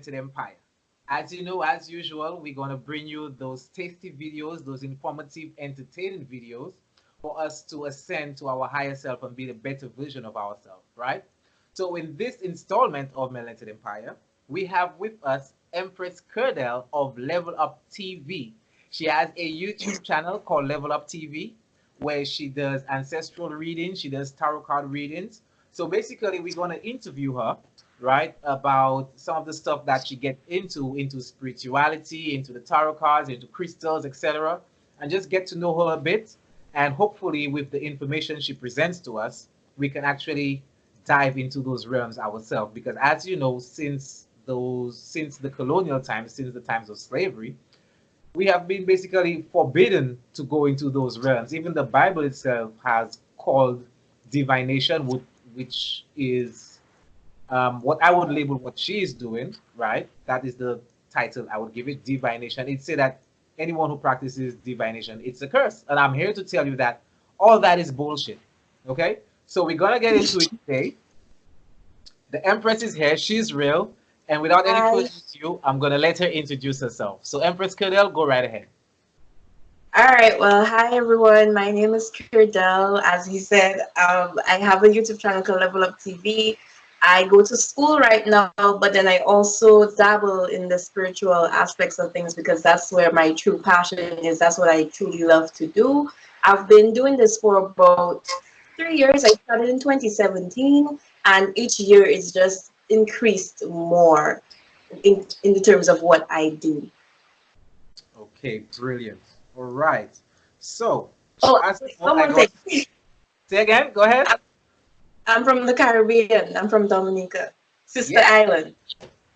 Melanated Empire. As you know, as usual, we're going to bring you those tasty videos, those informative, entertaining videos for us to ascend to our higher self and be the better version of ourselves, right? So, in this installment of Melanated Empire, we have with us Empress Curdell of LevelUP TV. She has a YouTube channel called LevelUP TV where she does ancestral readings, she does tarot card readings. So basically, we're going to interview her, right, about some of the stuff that she gets into spirituality, into the tarot cards, into crystals, etc., and just get to know her a bit. And hopefully, with the information she presents to us, we can actually dive into those realms ourselves. Because as you know, since the colonial times, since the times of slavery, we have been basically forbidden to go into those realms. Even the Bible itself has called divination, which is what I would label what she is doing, right? That is the title I would give it, divination. It said that anyone who practices divination, it's a curse. And I'm here to tell you that all that is bullshit. Okay? So we're gonna get into it today. The Empress is here, she's real. And without any Hi. further ado, I'm gonna let her introduce herself. So Empress Curdell, go right ahead. All right. Well, hi everyone. My name is Curdell. As you said, I have a YouTube channel called Level Up TV. I go to school right now, but then I also dabble in the spiritual aspects of things because that's where my true passion is. That's what I truly love to do. I've been doing this for about 3 years. I started in 2017, and each year it's just increased more in the terms of what I do. Okay, brilliant. All right. So, Oh, as oh my someone God, say say again. Go ahead. I'm from the Caribbean. I'm from Dominica, Sister Yeah, Island.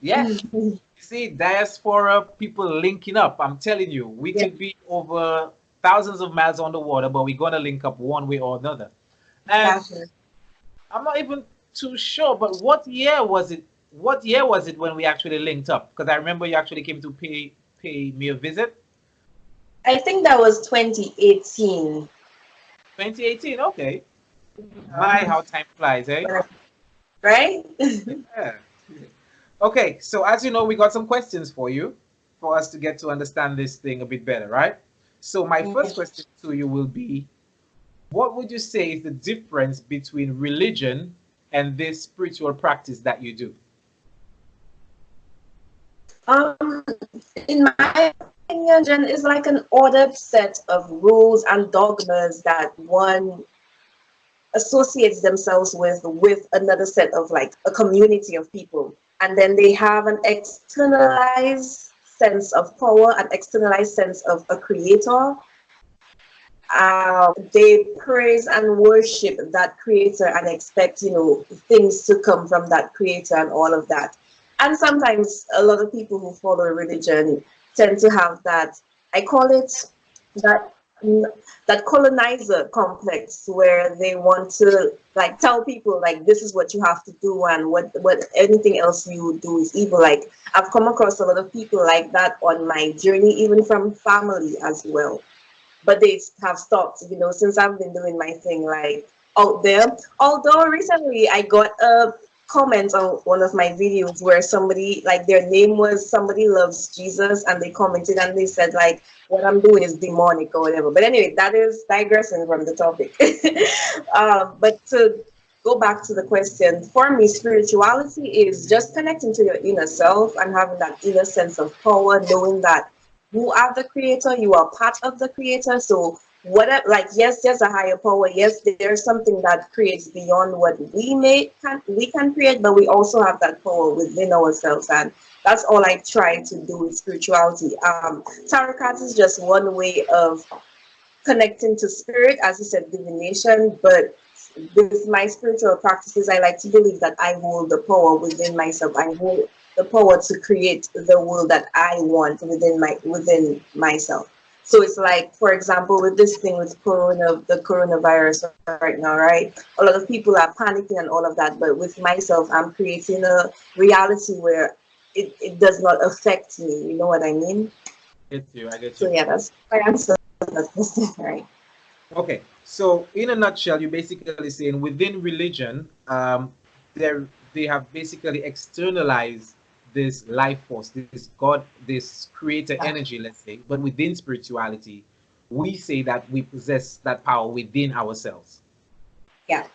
yeah. You see, diaspora people linking up. I'm telling you, we Yeah, could be over thousands of miles on the water, but we're gonna link up one way or another. And exactly. I'm not even too sure, but what year was it? What year was it when we actually linked up? Because I remember you actually came to pay me a visit. I think that was 2018. 2018. Okay. My, how time flies, eh? Right? Yeah. Okay, so as you know, we got some questions for you for us to get to understand this thing a bit better, right? So my first question to you will be, what would you say is the difference between religion and this spiritual practice that you do? Um, in my opinion, Jen, is like an ordered set of rules and dogmas that one associates themselves with another set of like a community of people, and then they have an externalized sense of power, an externalized sense of a creator. They praise and worship that creator and expect, things to come from that creator and all of that. And sometimes a lot of people who follow religion tend to have that, I call it that that colonizer complex, where they want to like tell people like this is what you have to do, and what anything else you do is evil. Like I've come across a lot of people like that on my journey, even from family as well, but they have stopped, since I've been doing my thing like out there. Although recently I got a comment on one of my videos where somebody, like their name was Somebody Loves Jesus, and they commented and they said like what I'm doing is demonic or whatever. But anyway, that is digressing from the topic. But to go back to the question, for me, spirituality is just connecting to your inner self and having that inner sense of power, knowing that you are the creator, you are part of the creator. So whatever, like yes, there's a higher power, yes, there's something that creates beyond what we can create, but we also have that power within ourselves, and that's all I try to do with spirituality. Tarot cards is just one way of connecting to spirit, as you said, divination. But with my spiritual practices, I like to believe that I hold the power within myself. I hold the power to create the world that I want within myself. So it's like, for example, with this thing with the coronavirus right now, right? A lot of people are panicking and all of that, but with myself, I'm creating a reality where it does not affect me. You know what I mean? Get you, I get So you. yeah, that's my answer to that question, right? Okay, so in a nutshell, you're basically saying within religion, they have basically externalized this life force, this God, this creator energy, let's say, but within spirituality, we say that we possess that power within ourselves. Yeah.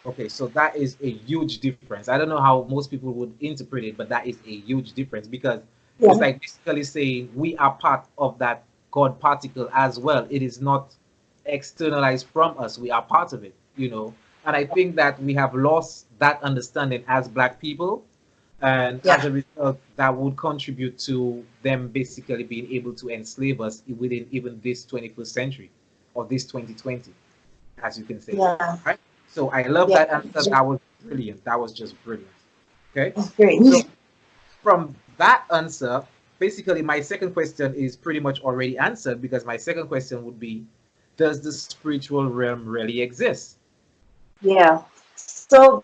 Okay, so that is a huge difference. I don't know how most people would interpret it, but that is a huge difference because it's Yeah. like basically saying we are part of that God particle as well. It is not externalized from us. We are part of it, you know. And I think that we have lost that understanding as Black people. And as Yeah. a result, that would contribute to them basically being able to enslave us within even this 21st century or this 2020, as you can say. Yeah. Right? So I love Yeah. that answer. That was brilliant. That was just brilliant. Okay. That's great. So from that answer, basically my second question is pretty much already answered because my second question would be, does the spiritual realm really exist? Yeah. So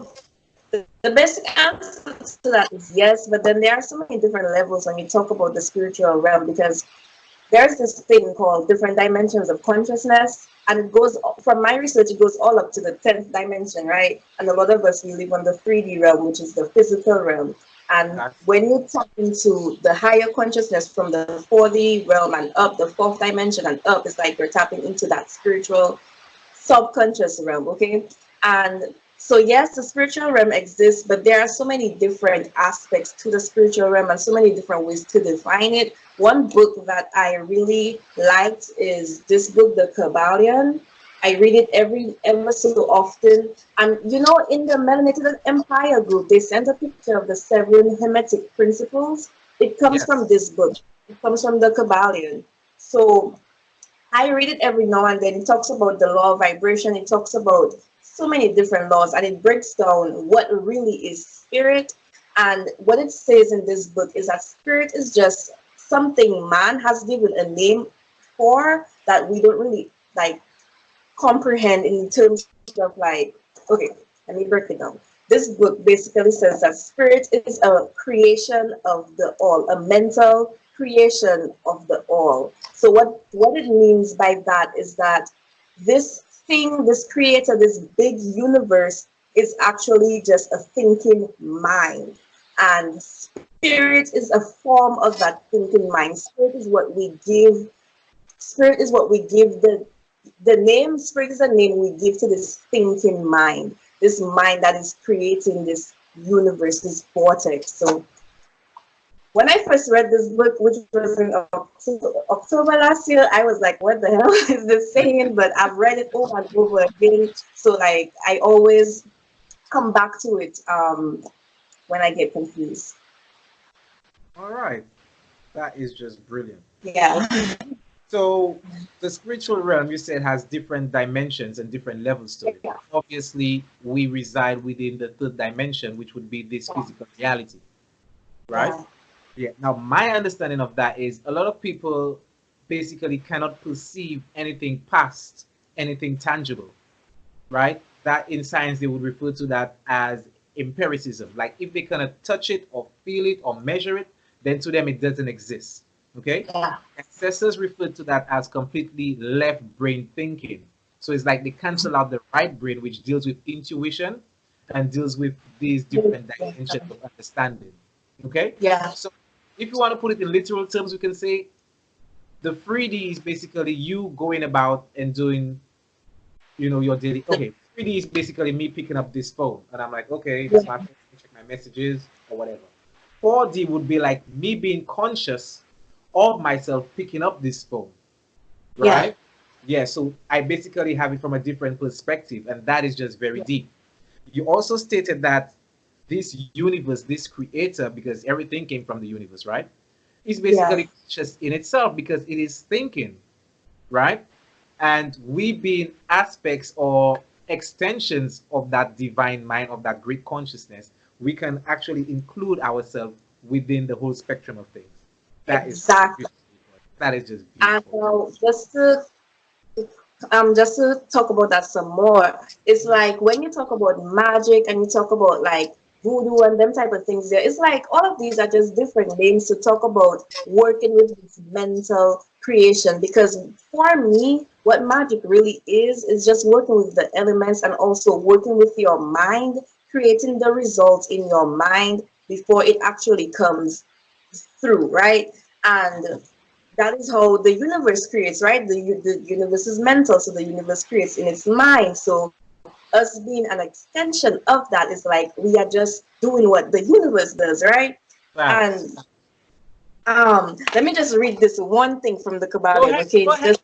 the basic answer to that is yes, but then there are so many different levels when you talk about the spiritual realm because there's this thing called different dimensions of consciousness, and it goes from my research, it goes all up to the 10th dimension, right? And a lot of us we live on the 3D realm, which is the physical realm. And That's when you tap into the higher consciousness from the 4D realm and up, the fourth dimension and up, it's like you're tapping into that spiritual subconscious realm, okay? And so, yes, the spiritual realm exists, but there are so many different aspects to the spiritual realm and so many different ways to define it. One book that I really liked is this book, The Kabbalion. I read it ever so often. And you know, in the Melanated Empire group, they sent a picture of the seven Hermetic principles. It comes from yes. this book. It comes from the Kabbalion. So I read it every now and then. It talks about the law of vibration. It talks about so many different laws, and it breaks down what really is spirit. And what it says in this book is that spirit is just something man has given a name for that we don't really like comprehend in terms of like, okay, let me break it down. This book basically says that spirit is a creation of the all, a mental creation of the all. So what it means by that is that this thing, this creator, this big universe is actually just a thinking mind. And spirit is a form of that thinking mind. Spirit is what we give the name. Spirit is a name we give to this thinking mind, this mind that is creating this universe, this vortex. So when I first read this book, which was in October last year, I was like, what the hell is this saying? But I've read it over and over again. So like I always come back to it when I get confused. All right. That is just brilliant. Yeah. Okay. So the spiritual realm you said has different dimensions and different levels to it. Yeah. Obviously, we reside within the third dimension, which would be this physical reality, right? Yeah. Yeah. Now, my understanding of that is a lot of people basically cannot perceive anything past anything tangible, right? That in science they would refer to that as empiricism. Like if they cannot touch it or feel it or measure it, then to them it doesn't exist. Okay? Yeah. Ancestors refer to that as completely left brain thinking. So it's like they cancel out the right brain, which deals with intuition and deals with these different dimensions of understanding. Okay? Yeah. So if you want to put it in literal terms, we can say the 3D is basically you going about and doing, your daily. Okay, 3D is basically me picking up this phone and I'm like, okay, this is my phone, check my messages or whatever. 4D would be like me being conscious of myself picking up this phone, Yeah. right? Yeah, so I basically have it from a different perspective, and that is just very deep. You also stated that this universe, this creator, because everything came from the universe, right? Is Yeah. basically conscious in itself because it is thinking, right? And we being aspects or extensions of that divine mind, of that great consciousness, we can actually include ourselves within the whole spectrum of things. That is Exactly. beautiful. That is just And beautiful. just to talk about that some more, it's like when you talk about magic and you talk about like voodoo and them type of things there, it's like all of these are just different names to talk about working with this mental creation. Because for me, what magic really is just working with the elements and also working with your mind, creating the results in your mind before it actually comes through, right? And that is how the universe creates, right? The universe is mental, so the universe creates in its mind. So us being an extension of that is like we are just doing what the universe does, right? Facts. And let me just read this one thing from the Go Kabbalion, ahead. okay? Go It's ahead. just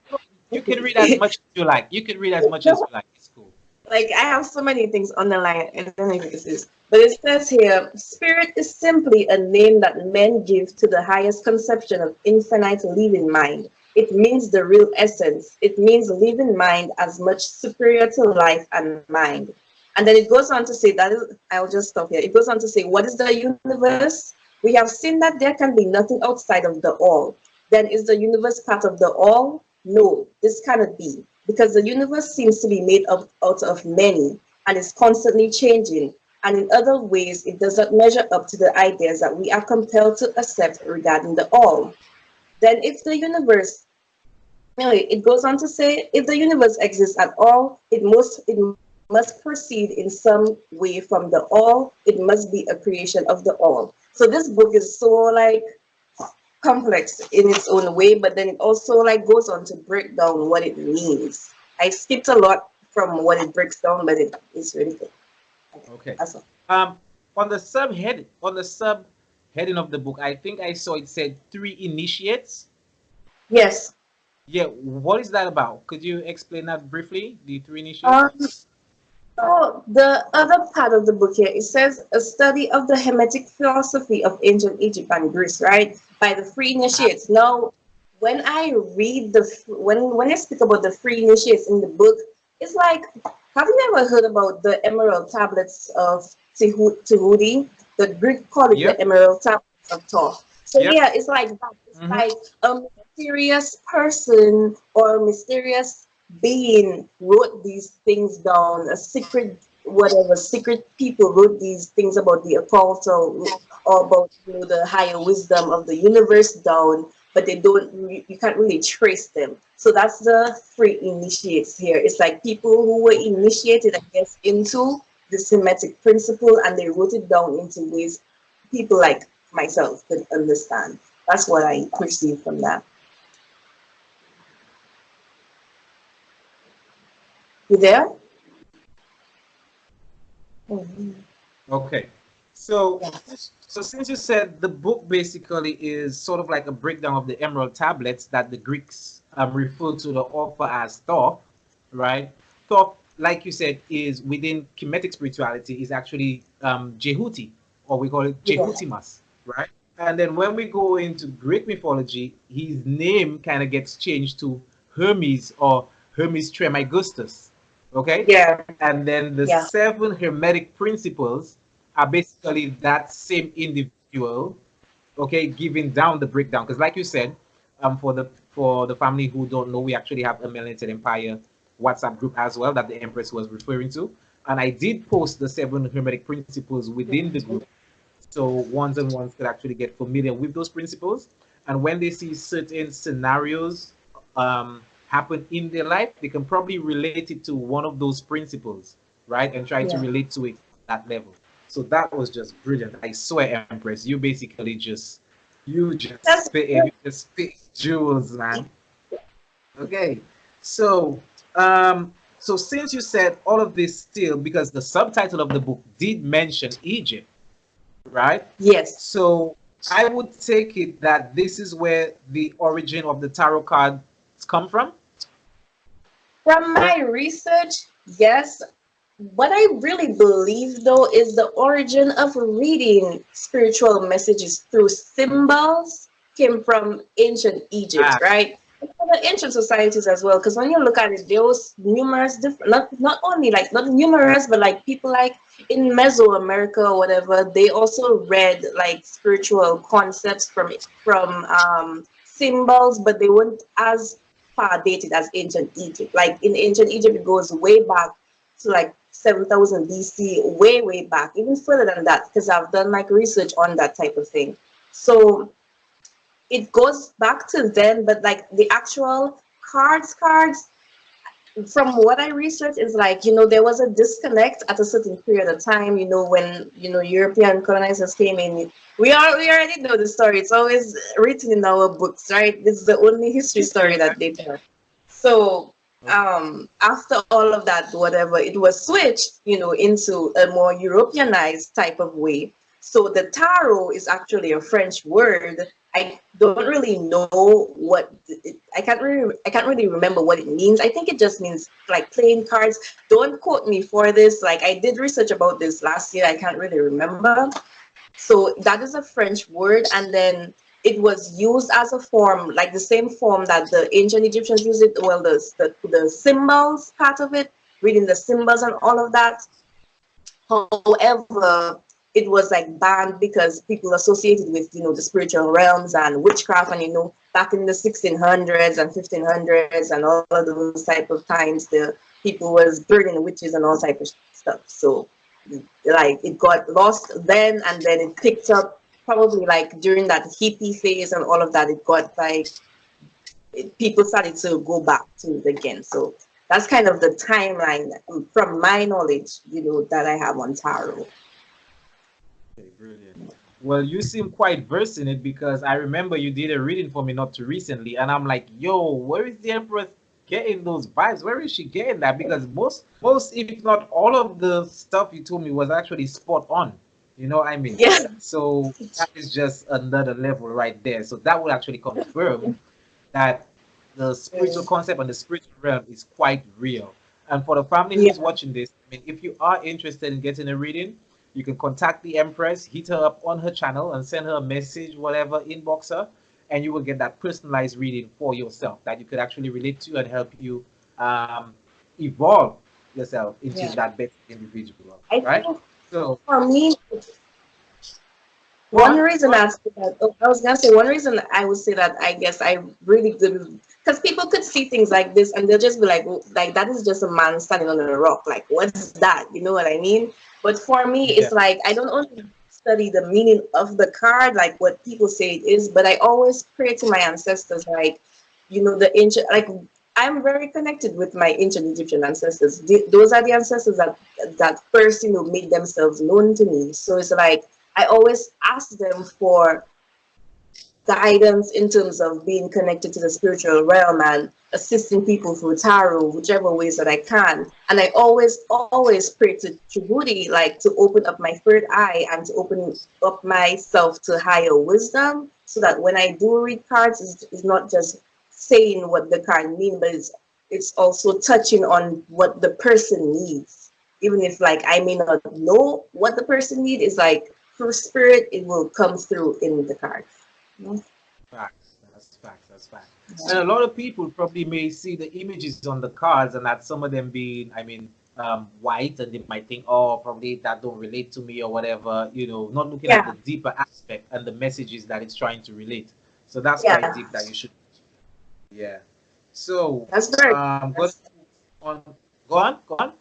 You can read as much as you like. You can read as much as you like. It's cool. like I have so many things on the line. I don't know if this is, but it says here, spirit is simply a name that men give to the highest conception of infinite living mind. It means the real essence. It means living mind as much superior to life and mind. And then it goes on to say that is, I'll just stop here. It goes on to say, what is the universe? We have seen that there can be nothing outside of the all. Then is the universe part of the all? No, this cannot be, because the universe seems to be made up out of many and is constantly changing. And in other ways, it does not measure up to the ideas that we are compelled to accept regarding the all. Then, if the universe, anyway, it goes on to say, if the universe exists at all, it must proceed in some way from the all. It must be a creation of the all. So this book is so like complex in its own way, but then it also like goes on to break down what it means. I skipped a lot from what it breaks down, but it is really good. Okay, Okay. that's all. Um, on the sub heading of the book, I think I saw it said three initiates. Yes. Yeah, what is that about? Could you explain that briefly? The three initiates? Um, so the other part of the book here, it says a study of the Hermetic philosophy of ancient Egypt and Greece, right? By the free Ah, initiates. Now, when I read when I speak about the free initiates in the book, it's like, have you ever heard about the emerald tablets of Tahuti? The Greek call it the yep, emerald tablets of Thoth. So yep. yeah, it's like that. It's Hmm. like a mysterious person or a mysterious being wrote these things down, a secret, whatever, secret people wrote these things about the occult or about the higher wisdom of the universe down, but they don't, you can't really trace them. So that's the free initiates here. It's like people who were initiated, I guess, into the Semitic principle and they wrote it down into ways people like myself could understand. That's what I perceive from that. You there? Mhm. Okay. So, Yeah. so since you said the book basically is sort of like a breakdown of the emerald tablets that the Greeks refer to the author as Thoth, right? Thoth, like you said, is within Kemetic spirituality is actually Jehuti, or we call it Yeah. Jehutimas, right? And then when we go into Greek mythology, his name kind of gets changed to Hermes or Hermes Trismegistus, okay? Yeah. And then the Yeah. seven hermetic principles are basically that same individual, okay, giving down the breakdown. Because like you said, for the family who don't know, we actually have a Melanated Empire WhatsApp group as well that the Empress was referring to. And I did post the seven hermetic principles within the group. So ones and ones could actually get familiar with those principles. And when they see certain scenarios happen in their life, they can probably relate it to one of those principles, right? And try to Yeah. relate to it at that level. So that was just brilliant. I swear, Empress, you basically just That's spit it, you just spit jewels, man. Okay. So so since you said all of this still, because the subtitle of the book did mention Egypt, right? yes. So I would take it that this is where the origin of the tarot cards come from. From my research, yes. What I really believe though is the origin of reading spiritual messages through symbols came from ancient Egypt, Ah, right? And from the ancient societies as well, because when you look at it, there was numerous different, not only like not numerous, but like people like in Mesoamerica or whatever, they also read like spiritual concepts from symbols, but they weren't as far dated as ancient Egypt. Like in ancient Egypt, it goes way back to like 7,000 BC, way, way back, even further than that, because I've done like research on that type of thing. So it goes back to then, but like the actual cards, from what I researched, is like, there was a disconnect at a certain period of time, when, European colonizers came in. We already know the story. It's always written in our books, right? This is the only history story Yeah. that they tell. So, Okay. after all of that, whatever, it was switched, into a more Europeanized type of way. So the tarot is actually a French word. I don't really know I can't really remember what it means. I think it just means like playing cards. Don't quote me for this. Like, I did research about this last year. I can't really remember. So that is a French word, and then it was used as a form, like the same form that the ancient Egyptians used it. Well, the symbols part of it, reading the symbols and all of that. However, it was like banned because people associated with, the spiritual realms and witchcraft, and back in the 1600s and 1500s and all of those type of times, the people was burning witches and all type of stuff. So, like, it got lost then, and then it picked up probably like during that hippie phase and all of that. It got like people started to go back to it again. So that's kind of the timeline from my knowledge, that I have on tarot. Okay, brilliant. Well, you seem quite versed in it because I remember you did a reading for me not too recently, and I'm like, yo, where is the Empress getting those vibes? Where is she getting that? Because most, if not all of the stuff you told me was actually spot on. You know what I mean? Yeah. So that is just another level right there. So that would actually confirm that the spiritual concept and the spiritual realm is quite real. And for the family who is Yeah. watching this, I mean, if you are interested in getting a reading, you can contact the Empress, hit her up on her channel, and send her a message, whatever, inbox her, and you will get that personalized reading for yourself that you could actually relate to and help you um, evolve yourself into Yeah. that better individual, I right? think So, for me, go one on, go reason on. I say that, oh, I was gonna say one reason I would say that I guess I really did, because people could see things like this and they'll just be like, "Oh, like that is just a man standing on a rock. Like, what's that?" You know what I mean? But for me, Yeah, it's like I don't only study the meaning of the card, like what people say it is, but I always pray to my ancestors, like, the ancient, like, I'm very connected with my ancient Egyptian ancestors. Those are the ancestors that first, made themselves known to me. So it's like I always ask them for guidance in terms of being connected to the spiritual realm and assisting people through tarot, whichever ways that I can. And I always pray to Chubudi, like to open up my third eye and to open up myself to higher wisdom, so that when I do read cards, it's not just saying what the card means, but it's also touching on what the person needs. Even if like I may not know what the person needs, is like through spirit, it will come through in the card. No? facts. That's facts. That's facts. And a lot of people probably may see the images on the cards and that some of them being, I mean, white, and they might think, oh, probably that don't relate to me or whatever, not looking at the Yeah, deeper aspect and the messages that it's trying to relate. So that's quite yeah, deep that you should, yeah. So, that's very. go That's, on, go on.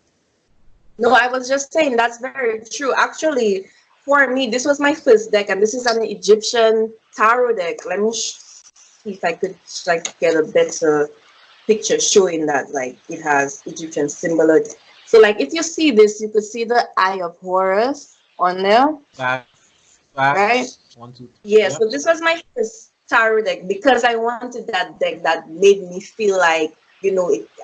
no, I was just saying that's very true. Actually, for me, this was my first deck, and this is an Egyptian tarot deck. Let me see if I could like get a better picture showing that like it has Egyptian symbology. So like if you see this, you could see the Eye of Horus on there, right? Facts. 1, 2, 3. Yeah, Yep. so this was my first tarot deck because I wanted that deck that made me feel like,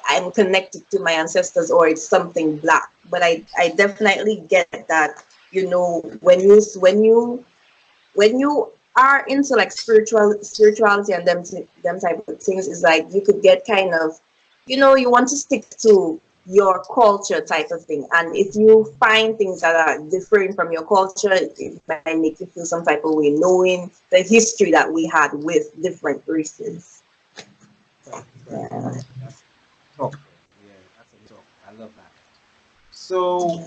I'm connected to my ancestors, or it's something black. But I definitely get that, when you are into like spirituality and them type of things, is like you could get kind of, you want to stick to your culture type of thing. And if you find things that are different from your culture, it might make you feel some type of way, knowing the history that we had with different races. Facts. Facts. Yeah. That's talk. Yeah, that's a talk. I love that. So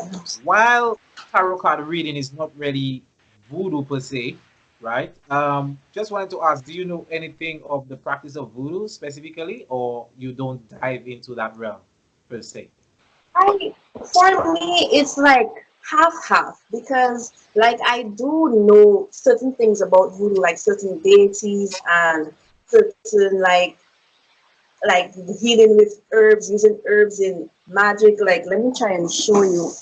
while tarot card reading is not really voodoo per se, right? Just wanted to ask, do you know anything of the practice of voodoo specifically, or you don't dive into that realm per se? I, for me, it's like half half, because like I do know certain things about voodoo, like certain deities and certain like like healing with herbs, using herbs in magic. Like, let me try and show you.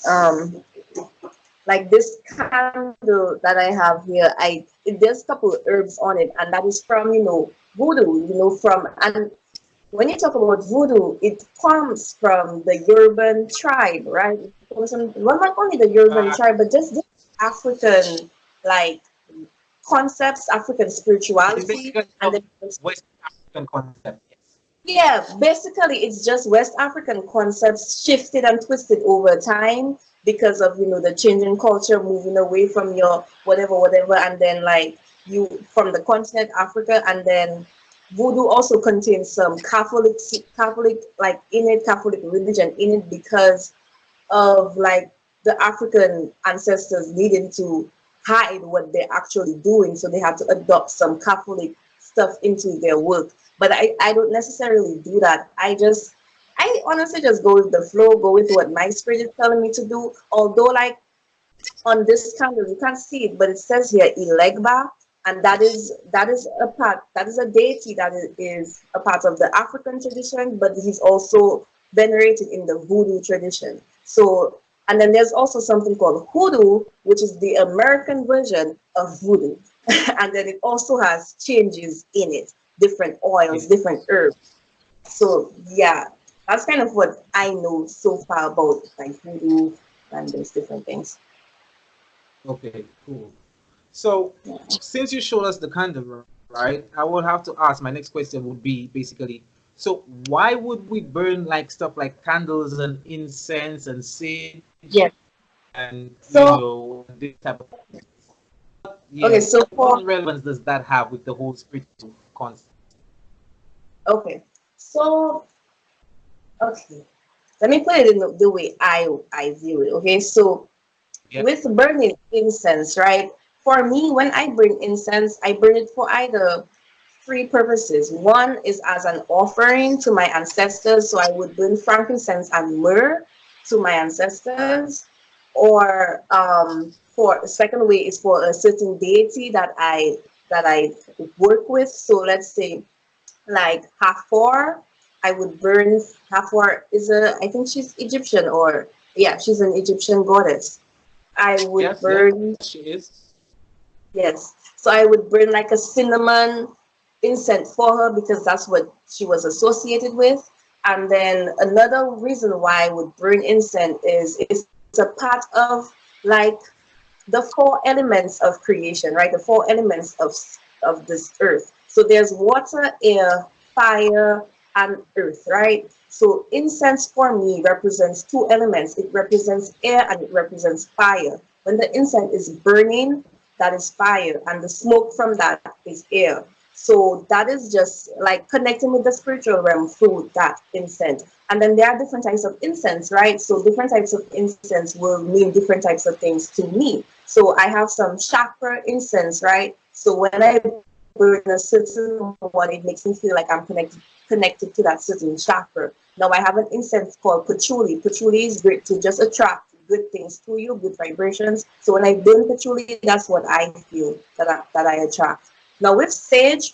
Like this candle that I have here, there's a couple herbs on it, and that is from, voodoo, from, and when you talk about voodoo, it comes from the Yoruban tribe, right? It comes from, well, not only the Yoruban Uh, tribe, but just the African, like, concepts, African it's spirituality, basically and a then West African concept. Yes. yeah, basically it's just West African concepts shifted and twisted over time because of, the changing culture, moving away from your whatever, and then like you from the continent Africa, and then voodoo also contains some Catholic, like innate Catholic religion in it because of like the African ancestors needing to hide what they're actually doing, so they have to adopt some Catholic stuff into their work. But I don't necessarily do that. I honestly just go with the flow, go with what my spirit is telling me to do. Although like on this candle, you can't see it, but it says here Ilegba, and that is a deity that is a part of the African tradition, but he's also venerated in the voodoo tradition. So, and then there's also something called hoodoo, which is the American version of voodoo, and then it also has changes in it, different oils, Yes. different herbs. So yeah, that's kind of what I know so far about like voodoo and those different things. Okay, cool. So, since you showed us the candle, right, I will have to ask, my next question would be basically, so why would we burn like stuff like candles and incense and sage Yes. and, So this type of, okay, yeah, so for what relevance does that have with the whole spiritual concept? okay, so okay, let me put it in the way I view it. Okay, so Yeah. with burning incense, right? For me, when I burn incense, I burn it for either three purposes. One is as an offering to my ancestors, so I would burn frankincense and myrrh to my ancestors, or for the second way is for a certain deity that I work with. So let's say like Hathor, I would burn. Hathor is I think she's Egyptian, or yeah, she's an Egyptian goddess. I would Yes, yes, burn, she is. yes. So I would burn like a cinnamon incense for her because that's what she was associated with. And then another reason why I would burn incense is it's a part of like the four elements of creation, right? The four elements of this earth. So there's water, air, fire, and earth, right? So incense for me represents two elements. It represents air and it represents fire. When the incense is burning, that is fire, and the smoke from that is air. So that is just like connecting with the spiritual realm through that incense. And then there are different types of incense, right? So different types of incense will mean different types of things to me. So I have some chakra incense, right? So when I burn a certain one, it makes me feel like I'm connected to that certain chakra. Now I have an incense called patchouli. Patchouli is great to just attract good things to you, good vibrations. So when I burn patchouli, that's what I feel that I attract. Now with sage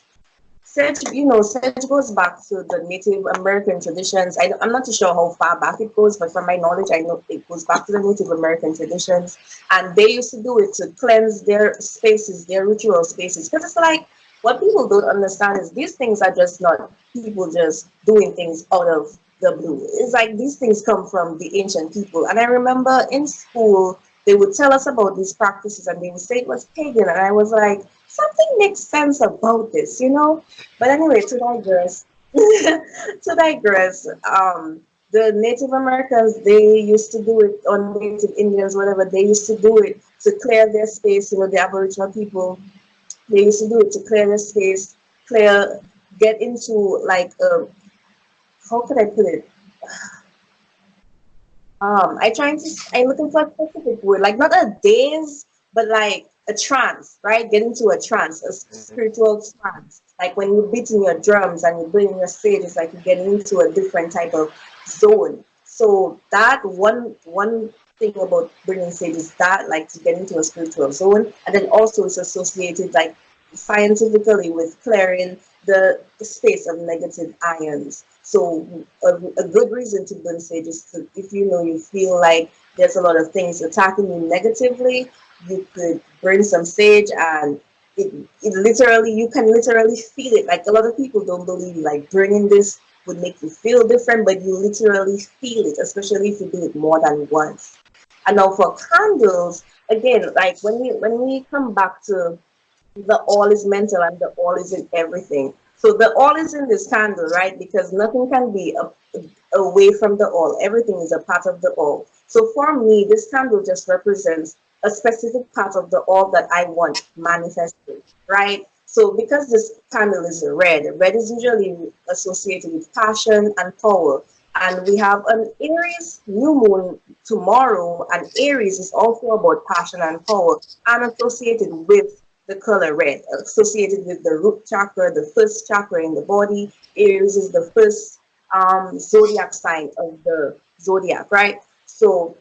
goes back to the Native American traditions. I'm not too sure how far back it goes, but from my knowledge, I know it goes back to the Native American traditions. And they used to do it to cleanse their spaces, their ritual spaces. Because it's like, what people don't understand is these things are just not people just doing things out of the blue. It's like these things come from the ancient people. And I remember in school, they would tell us about these practices and they would say it was pagan. And I was like, something makes sense about this. But anyway, to digress, to digress, the Native Americans, they used to do it, or Native Indians, whatever, they used to do it to clear their space, the Aboriginal people, they used to do it to clear their space, get into like, how could I put it? I'm looking for a specific word, like not a daze, but like a trance, right? Get into a trance, a spiritual trance. Like when you're beating your drums and you're playing your stage, it's like you're getting into a different type of zone. So that one thing about bringing sage is that like to get into a spiritual zone, and then also it's associated like scientifically with clearing the space of negative ions. So a good reason to burn sage is to, if you know you feel like there's a lot of things attacking you negatively, you could burn some sage, and it literally, you can literally feel it. Like, a lot of people don't believe like burning this would make you feel different, but you literally feel it, especially if you do it more than once. And now for candles, again, like when we come back to the all is mental and the all is in everything. So the all is in this candle, right? Because nothing can be away from the all. Everything is a part of the all. So for me, this candle just represents a specific part of the all that I want manifested, right? So because this candle is red, red is usually associated with passion and power. And we have an Aries new moon tomorrow, and Aries is also about passion and power and associated with the color red, associated with the root chakra, the first chakra in the body. Aries is the first zodiac sign of the zodiac, right? So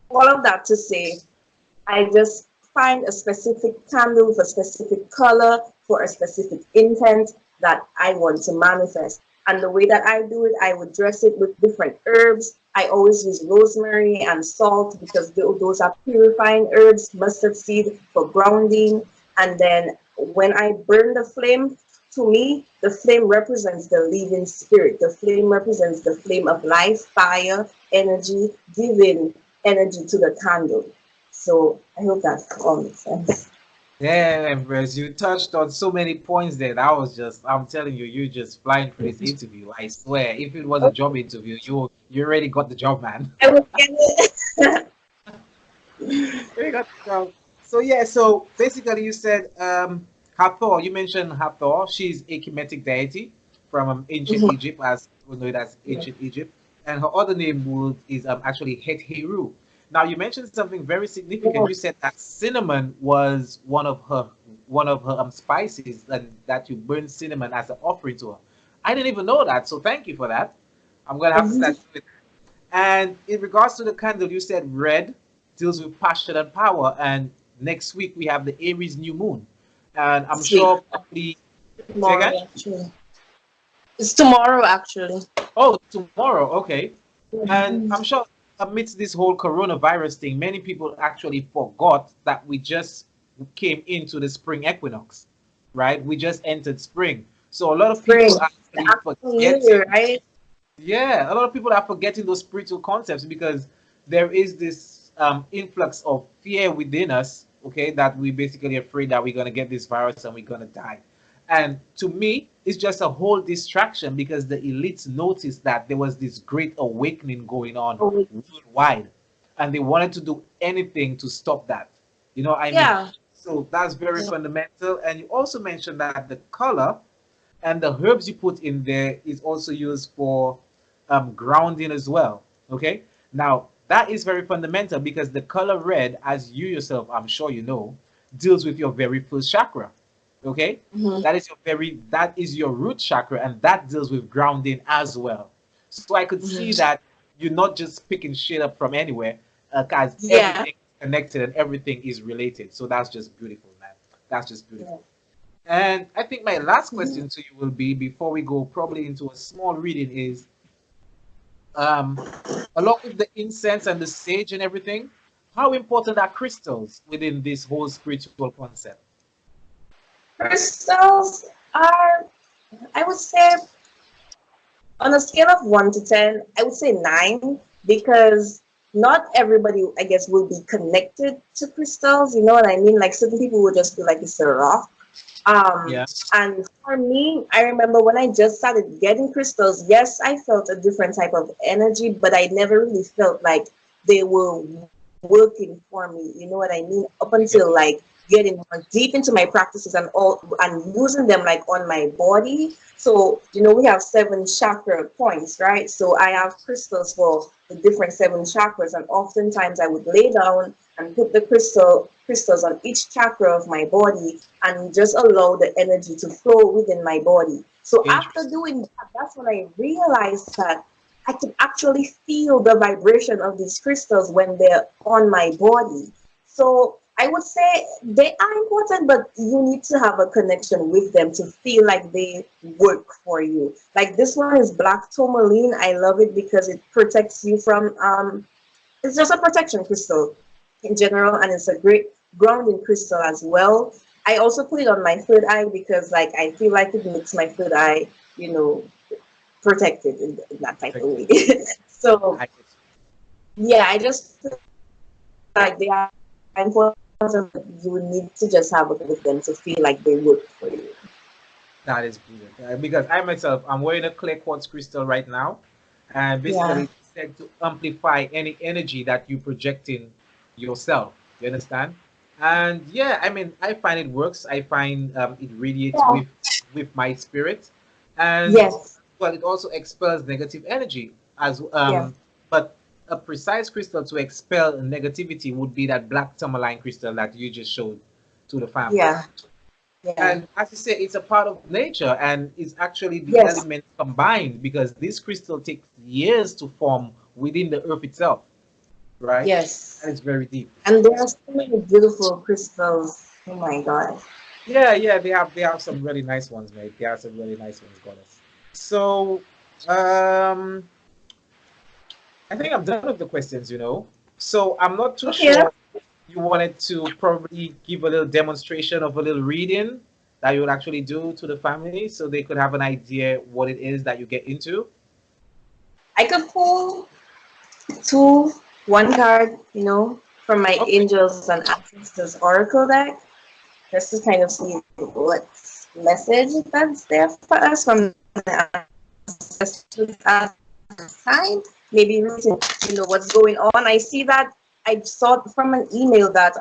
all of that to say, I just find a specific candle with a specific color for a specific intent that I want to manifest. And the way that I do it, I would dress it with different herbs. I always use rosemary and salt because those are purifying herbs, mustard seed for grounding. And then when I burn the flame, to me, the flame represents the living spirit. The flame represents the flame of life, fire, energy, giving energy to the candle. So I hope that all makes sense. Yeah, Empress, you touched on so many points there. That was just, I'm telling you, you're just flying for this interview. I swear, if it was a job interview, you already got the job, man. I will get it. You already got the job. So yeah, so basically you said Hathor, you mentioned Hathor. She's a Kemetic deity from ancient Mhm. Egypt, as we know it as Yeah. ancient Egypt. And her other name is actually Het Heru. Now you mentioned something very significant. Yeah. You said that cinnamon was one of her spices, and that you burn cinnamon as an offering to her. I didn't even know that, so thank you for that. I'm gonna have to Mhm. start doing it. And in regards to the candle, you said red deals with passion and power. And next week we have the Aries new moon, and I'm Sweet. sure probably say again. Tomorrow, actually. It's tomorrow, actually. Oh, tomorrow. Okay. And I'm Mhm. sure amidst this whole coronavirus thing, many people actually forgot that we just came into the spring equinox, right? We just entered spring. So a lot of Spring. people are The actually actual new year, forgetting. right? Yeah, a lot of people are forgetting those spiritual concepts because there is this influx of fear within us, okay, that we basically afraid that we're going to get this virus and we're going to die. And to me, it's just a whole distraction because the elites noticed that there was this great awakening going on Oh, worldwide, and they wanted to do anything to stop that. You know what I mean? yeah. So that's very Yeah. fundamental. And you also mentioned that the color and the herbs you put in there is also used for grounding as well. Okay, now that is very fundamental because the color red, as you yourself, I'm sure you know, deals with your very first chakra. Okay, Mhm. that is your root chakra, and that deals with grounding as well. So I could see Mhm. that you're not just picking shit up from anywhere, because Yeah. everything is connected and everything is related. So that's just beautiful, man. That's just Yeah. beautiful. And I think my last Mhm. question to you will be before we go probably into a small reading is um, along with the incense and the sage and everything, how important are crystals within this whole spiritual concept? Crystals are, I would say, on a scale of 1 to 10, I would say 9, because not everybody, I guess, will be connected to crystals. You know what I mean? Like, certain people will just feel like it's a rock. Um, Yeah. and for me, I remember when I just started getting crystals, yes, I felt a different type of energy, but I never really felt like they were working for me. You know what I mean? Up I until get like getting more deep into my practices and all, and using them like on my body. So, we have 7 chakra points, right? So I have crystals for the different 7 chakras, and oftentimes I would lay down and put the crystals on each chakra of my body and just allow the energy to flow within my body. So after interesting. doing that, that's when I realized that I can actually feel the vibration of these crystals when they're on my body. So I would say they are important, but you need to have a connection with them to feel like they work for you. Like this one is black tourmaline. I love it because it protects you from it's just a protection crystal in general, and it's a great grounding crystal as well. I also put it on my third eye because like I feel like it makes my third eye, you know, protected in that type of way. So I get yeah, I just feel like they are important. You need to just have it with them to feel like they work for you. that is brilliant. Because I myself, I'm wearing a clear quartz crystal right now, and basically Yeah. it's said to amplify any energy that you project in yourself. You understand? And yeah, I mean, I find it works. I find it radiates Yeah. with my spirit, and Yes. well, it also expels negative energy as Yeah. but a precise crystal to expel negativity would be that black tourmaline crystal that you just showed to the family. Yeah. Yeah. And as you say, it's a part of nature and it's actually the Yes. elements combined because this crystal takes years to form within the earth itself, right? And Yes. it's very deep. And there are so many beautiful crystals. Oh my God. Yeah, yeah, they have some really nice ones, mate. They have some really nice ones, goddess. So, um, I think I'm done with the questions. So I'm not too Okay. sure you wanted to probably give a little demonstration of a little reading that you would actually do to the family so they could have an idea what it is that you get into. I could pull two, one card, from my Okay. angels and ancestors oracle deck, just to kind of see what message that's there for us from the ancestors at the time. Maybe we can, what's going on. I see that I saw from an email that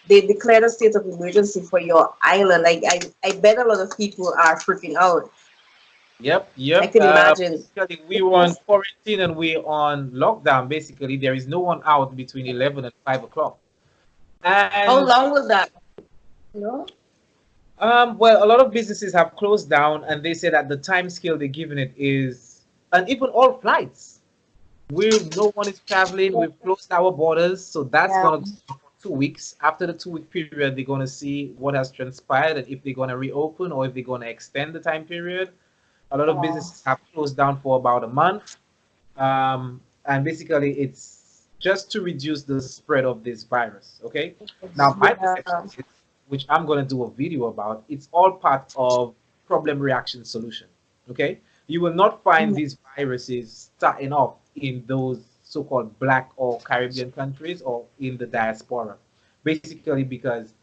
they declared a state of emergency for your island. I bet a lot of people are freaking out. Yep, I yep. can imagine. Basically, we were on quarantine and we're on lockdown. Basically, there is no one out between 11 and 5 o'clock. How And long was that? No? well, a lot of businesses have closed down, and they say that the time scale they're giving it is, and even all flights. No one is traveling. We've closed our borders, so that's Yeah. gonna go on for 2 weeks. After the 2 week period, they're gonna see what has transpired and if they're gonna reopen or if they're gonna extend the time period. A lot of Oh, businesses have closed down for about a month, and basically it's just to reduce the spread of this virus. Okay. Now, my perception yeah. is, which I'm gonna do a video about, it's all part of problem reaction solution. Okay, you will not find these viruses starting off in those so-called black or Caribbean countries or in the diaspora. Basically, because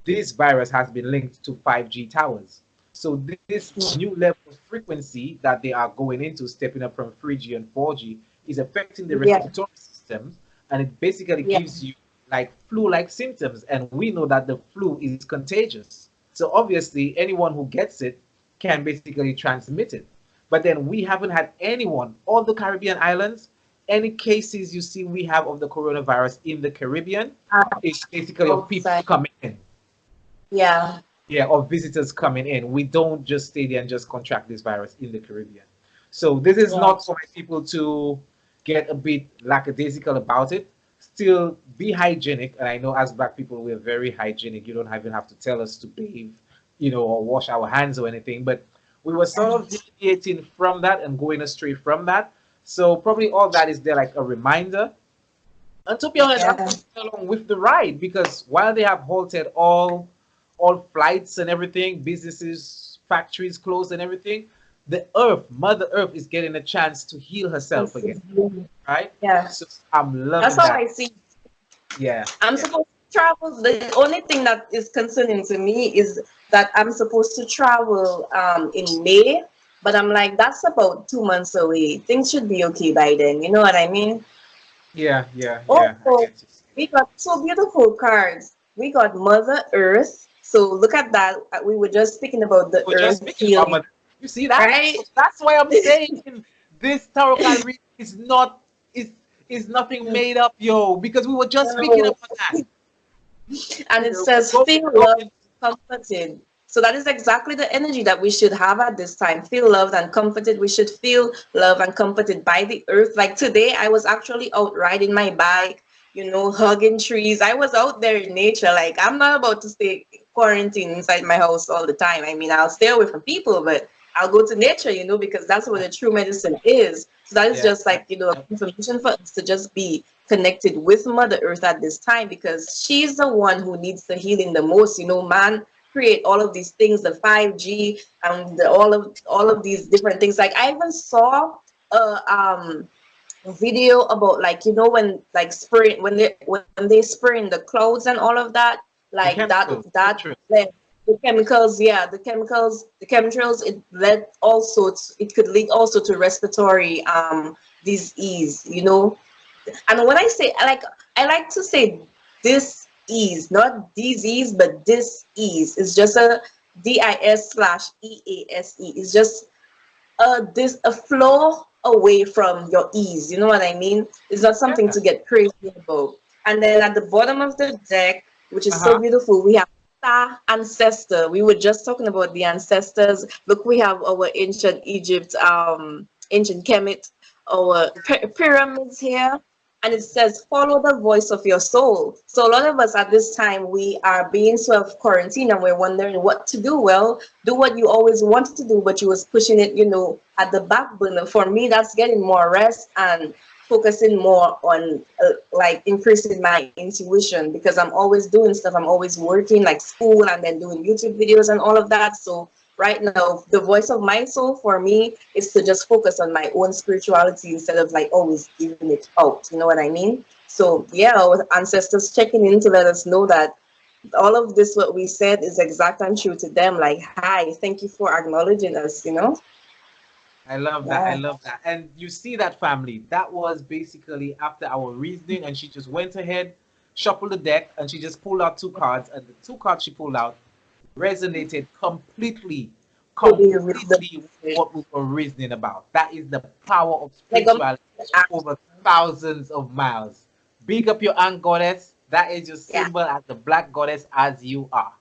this virus has been linked to 5G towers. So this new level of frequency that they are going into, stepping up from 3G and 4G, is affecting the Yeah. respiratory systems, and it basically Yeah. gives you like flu-like symptoms. And we know that the flu is contagious. So obviously, anyone who gets it can basically transmit it. But then we haven't had anyone, all the Caribbean islands, any cases you see we have of the coronavirus in the Caribbean, it's basically of people Outside. coming in. Yeah. Yeah, of visitors coming in. We don't just stay there and just contract this virus in the Caribbean. So this is Yeah. not for my people to get a bit lackadaisical about it. Still be hygienic. And I know as black people, we're very hygienic. You don't even have to tell us to bathe, or wash our hands or anything. But we were sort of deviating from that and going astray from that. So probably all that is there like a reminder. And to be honest, I'm Yeah. going along with the ride because while they have halted all flights and everything, businesses, factories closed and everything, the earth, Mother Earth, is getting a chance to heal herself This again, is really- right? Yeah. So I'm That's loving how that. I see. Yeah, I'm yeah, supposed to travel. The only thing that is concerning to me is that I'm supposed to travel in May, but I'm like, that's about 2 months away. Things should be okay by then. You know what I mean? yeah, yeah, yeah. I Also, get you. we got two beautiful cards. We got Mother Earth. So look at that. We were just speaking about the We're just earth speaking about healing, Mother. You see that? right? So that's why I'm saying this tarot card reading is not is nothing made up, yo, because we were just speaking No. about that. And it We're says, going feel loved, going comforted. So that is exactly the energy that we should have at this time. Feel loved and comforted. We should feel loved and comforted by the earth. Like today, I was actually out riding my bike, hugging trees. I was out there in nature. Like, I'm not about to stay quarantined inside my house all the time. I mean, I'll stay away from people, but I'll go to nature, because that's where the true medicine is. So that is Yeah. just like, a confirmation for us to just be connected with Mother Earth at this time, because she's the one who needs the healing the most. Man create all of these things, the 5G and all of these different things. Like, I even saw a video about, like, when, like, spray when they spray in the clouds and all of that, The like chemicals. that True. led the chemicals, yeah, the chemicals, it could lead also to respiratory disease. And when I say, I like to say this ease, not disease, but this ease. It's just a DIS/EASE. It's just a flow away from your ease. You know what I mean? It's not something Yeah. to get crazy about. And then at the bottom of the deck, which is so Uh-huh. beautiful, we have Star Ancestor. We were just talking about the ancestors. Look, we have our ancient Egypt, ancient Kemet, our pyramids here. And it says, follow the voice of your soul. So a lot of us at this time, we are being sort of quarantined and we're wondering what to do. Well, do what you always wanted to do, but you was pushing it, at the back burner. For me, that's getting more rest and focusing more on like increasing my intuition, because I'm always doing stuff. I'm always working, like school, and then doing YouTube videos and all of that. So right now, the voice of my soul for me is to just focus on my own spirituality instead of like always giving it out. You know what I mean? So yeah, our ancestors checking in to let us know that all of this, what we said, is exact and true to them. Like, hi, thank you for acknowledging us. I love that. I Yeah. love that. And you see that, family. That was basically after our reasoning, and she just went ahead, shuffled the deck, and she just pulled out two cards. And the two cards she pulled out resonated completely, Maybe with the completely with what we were reasoning about. That is the power of like spirituality over thousands of miles. Big up your aunt goddess. That is your yeah, symbol as the black goddess as you are.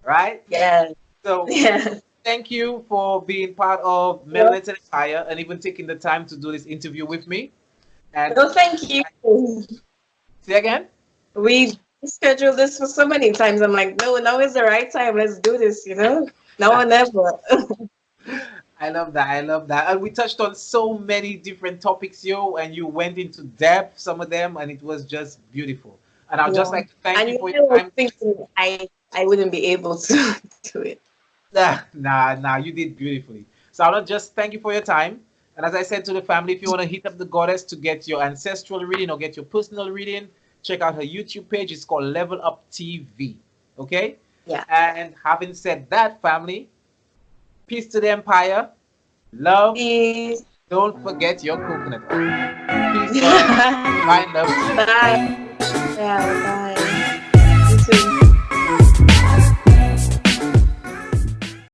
Right? yeah, So yeah. thank you for being part of No, Melanated Empire and even taking the time to do this interview with me. And no, thank you. say again. We scheduled this for so many times. I'm like, no, now is the right time. Let's do this. Now or never. I love that. I love that. And we touched on so many different topics, yo, and you went into depth, some of them, and it was just beautiful. And I'd just Yeah. like to thank And you for I your was time. thinking I wouldn't be able to do it. Nah, you did beautifully. So I'll just thank you for your time. And as I said to the family, if you want to hit up the goddess to get your ancestral reading or get your personal reading, check out her YouTube page. It's called LevelUP TV. Okay? Yeah. And having said that, family, peace to the empire. Love. Peace. Don't forget your coconut oil. Peace, God. Find love. Bye. Yeah, bye.